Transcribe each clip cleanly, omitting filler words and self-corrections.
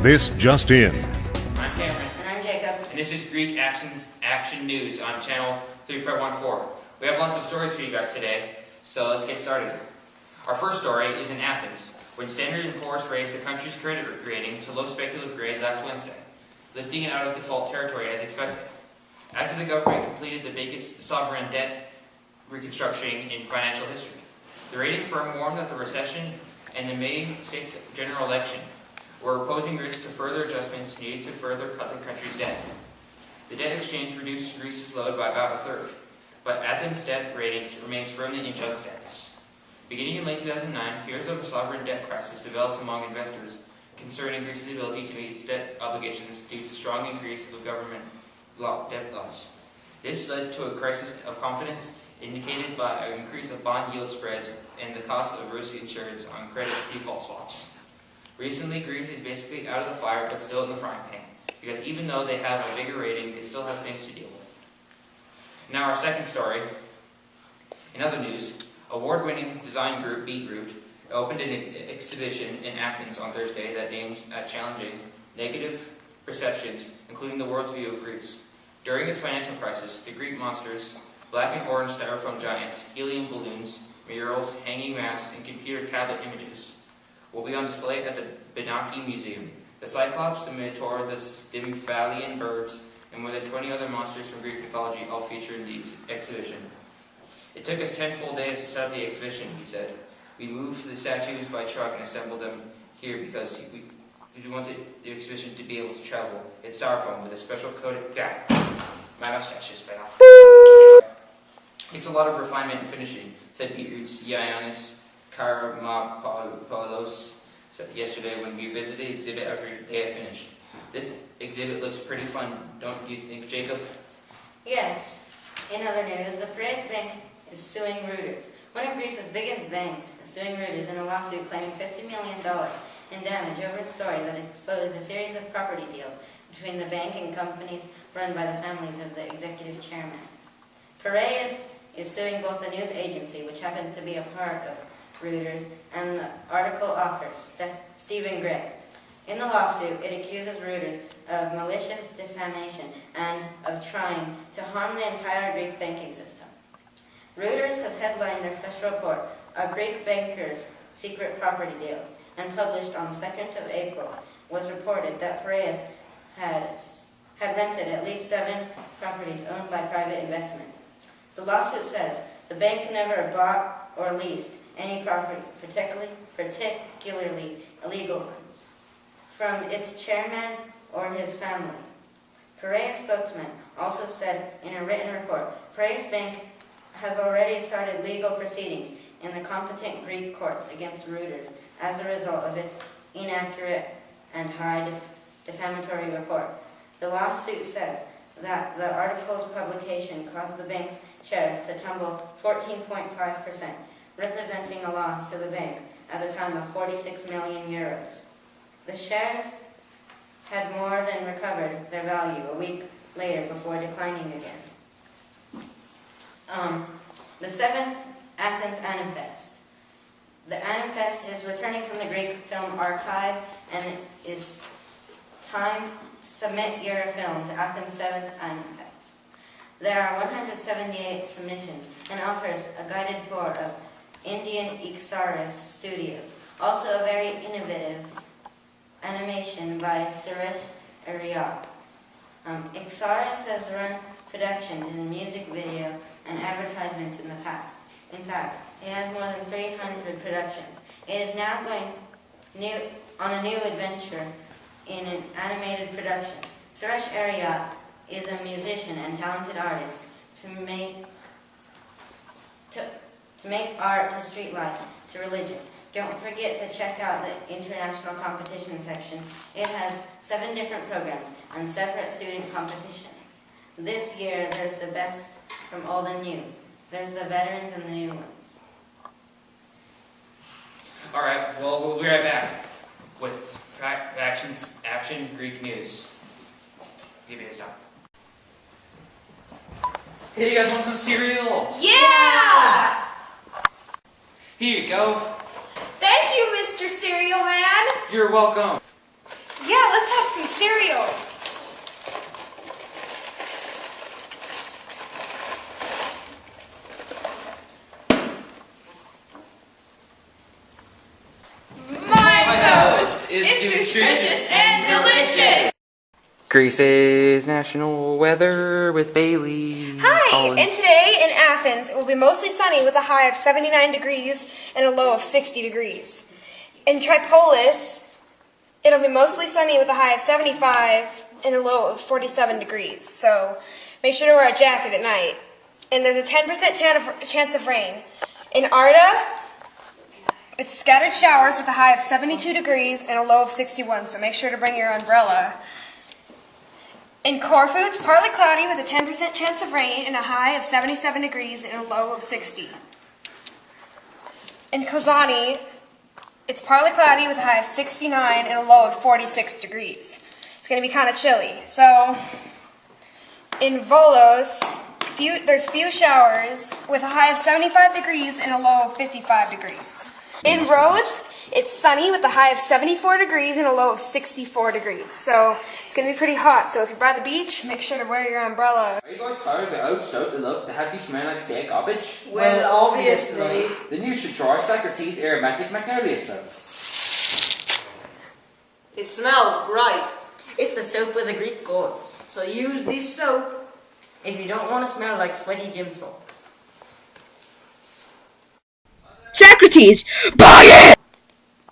This just in. I'm Cameron. And I'm Jacob. And this is Greek Action News on channel 3.14. We have lots of stories for you guys today, so let's get started. Our first story is in Athens, when Standard & Poor's raised the country's credit rating to low speculative grade last Wednesday, lifting it out of default territory as expected. After the government completed the biggest sovereign debt reconstruction in financial history, the rating firm warned that the recession and the May 6th general election were posing risks to further adjustments needed to further cut the country's debt. The debt exchange reduced Greece's load by about a third, but Athens' debt ratings remains firmly in junk status. Beginning in late 2009, fears of a sovereign debt crisis developed among investors concerning Greece's ability to meet its debt obligations due to strong increase of government debt loss. This led to a crisis of confidence indicated by an increase of bond yield spreads and the cost of risk insurance on credit default swaps. Recently, Greece is basically out of the fire but still in the frying pan, because even though they have a bigger rating, they still have things to deal with. Now our second story. In other news, award-winning design group Beat Root opened an exhibition in Athens on Thursday that aims at challenging negative perceptions, including the world's view of Greece. During its financial crisis, the Greek monsters, black and orange styrofoam giants, helium balloons, murals, hanging masks, and computer tablet images will be on display at the Benaki Museum. The Cyclops, the Minotaur, the Stymphalian birds, and more than 20 other monsters from Greek mythology all feature in the exhibition. It took us 10 full days to set up the exhibition, he said. We moved the statues by truck and assembled them here because we wanted the exhibition to be able to travel. It's styrofoam with a special coating. My mustache just fell off. It's a lot of refinement and finishing, said Beat Root's Ioannis Karamapoulos yesterday when we visited the exhibit after they had finished. This exhibit looks pretty fun, don't you think, Jacob? Yes. In other news, the Piraeus Bank is suing Reuters. One of Greece's biggest banks is suing Reuters in a lawsuit claiming $50 million in damage over a story that exposed a series of property deals between the bank and companies run by the families of the executive chairman. Piraeus is suing both the news agency, which happens to be a part of Reuters, and the article author, Stephen Gray. In the lawsuit, it accuses Reuters of malicious defamation and of trying to harm the entire Greek banking system. Reuters has headlined their special report, A Greek Banker's Secret Property Deals, and published on the 2nd of April, was reported that Piraeus had rented at least 7 properties owned by private investment. The lawsuit says the bank never bought or leased any property, particularly illegal ones, from its chairman or his family. Piraeus spokesman also said in a written report, Piraeus Bank has already started legal proceedings in the competent Greek courts against Reuters as a result of its inaccurate and high defamatory report. The lawsuit says that the article's publication caused the bank's shares to tumble 14.5%, representing a loss to the bank at the time of 46 million euros. The shares had more than recovered their value a week later before declining again. The 7th Athens Animfest. The Animfest is returning from the Greek Film Archive, and it is time to submit your film to Athens 7th Animfest. There are 178 submissions and offers a guided tour of Indian Ixaris Studios. Also a very innovative animation by Suresh Ariyat. Ixaris has run productions in music video and advertisements in the past. In fact, it has more than 300 productions. It is now going on a new adventure in an animated production. Suresh Ariyat is a musician and talented artist to make art to street life, to religion. Don't forget to check out the international competition section. It has 7 different programs and separate student competition. This year, there's the best from old and new. There's the veterans and the new ones. Alright, well, we'll be right back with Action Greek News. Give me this time. Hey, you guys want some cereal? Yeah! Here you go. Thank you, Mr. Cereal Man. You're welcome. Yeah, Yeah, let's have some cereal. My nose! It's nutritious and delicious! Greece's national weather with Bailey. Hi, Collins. and today in Athens it will be mostly sunny with a high of 79 degrees and a low of 60 degrees. In Tripolis, it'll be mostly sunny with a high of 75 and a low of 47 degrees. So make sure to wear a jacket at night. And there's a 10% chance of rain. In Arda, it's scattered showers with a high of 72 degrees and a low of 61. So make sure to bring your umbrella. In Corfu, it's partly cloudy with a 10% chance of rain and a high of 77 degrees and a low of 60. In Kozani, it's partly cloudy with a high of 69 and a low of 46 degrees. It's going to be kind of chilly. So, in Volos, there's few showers with a high of 75 degrees and a low of 55 degrees. In Rhodes, it's sunny with a high of 74 degrees and a low of 64 degrees. So it's going to be pretty hot. So if you're by the beach, make sure to wear your umbrella. Are you guys tired of the oat soap that look that have you smell like steak garbage? Well, obviously. Then you should try Socrates Aromatic Magnolia Soap. It smells great. It's the soap of the Greek gods. So use this soap. If you don't want to smell like sweaty gym socks. Socrates, buy it!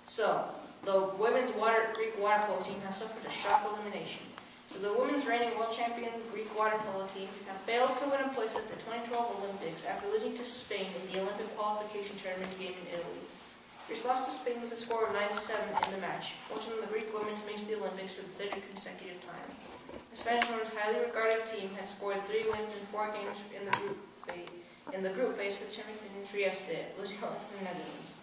So, the women's Greek water polo team have suffered a shock elimination. So the women's reigning world champion Greek water polo team have failed to win a place at the 2012 Olympics after losing to Spain in the Olympic qualification tournament game in Italy. Greece lost to Spain with a score of 9-7 in the match, forcing the Greek women to miss the Olympics for the third consecutive time. The Spanish women's highly regarded team had scored 3 wins in 4 games in the group phase with champion Trieste, losing against the Netherlands.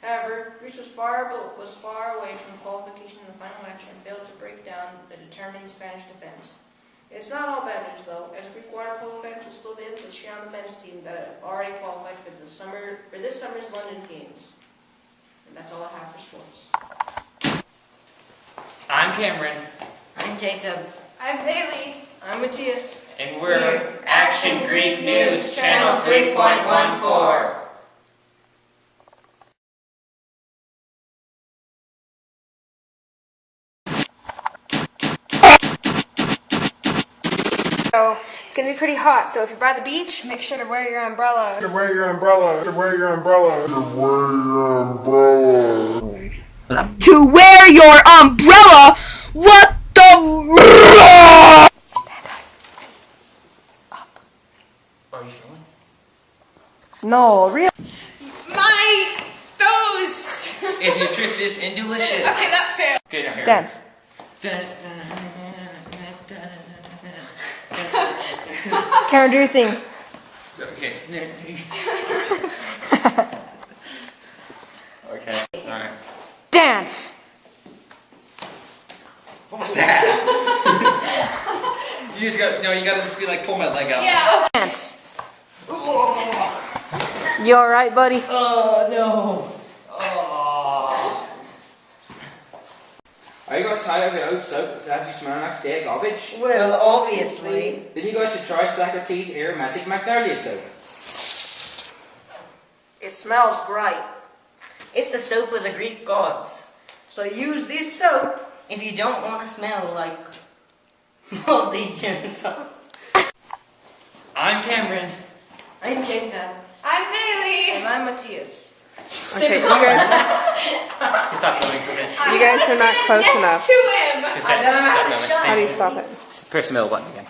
However, Greece was far away from qualification in the final match and failed to break down a determined Spanish defense. It's not all bad news though, as Greek water polo fans will still be able to cheer on the men's team that have already qualified for this summer's London Games. And that's all I have for sports. I'm Cameron. I'm Jacob. I'm Bailey. I'm Matthias. And we're Action Greek News, Channel 3.14. So it's going to be pretty hot. So if you're by the beach, make sure to wear your umbrella. To wear your umbrella? What the? Are you feeling? No, really? My nose! It's nutritious and delicious. Okay, that failed. Okay, now here. Dance. Karen, do your thing. Okay. Okay. Alright. Dance. What was that? you gotta just be like, pull my leg out. Yeah. Dance. You alright, buddy? Oh no. Are you guys tired of the oat soap that have you smell like steak garbage? Well, obviously. Then you guys should try Socrates Aromatic Magnolia Soap. It smells great. It's the soap of the Greek gods. So use this soap. If you don't want to smell like moldy gym socks. I'm Cameron. I'm Jacob. I'm Bailey. And I'm Matthias. Okay, Stop filming for a minute. you guys are not close enough. Next to him. Stop filming. How do you stop it? Press the middle button again.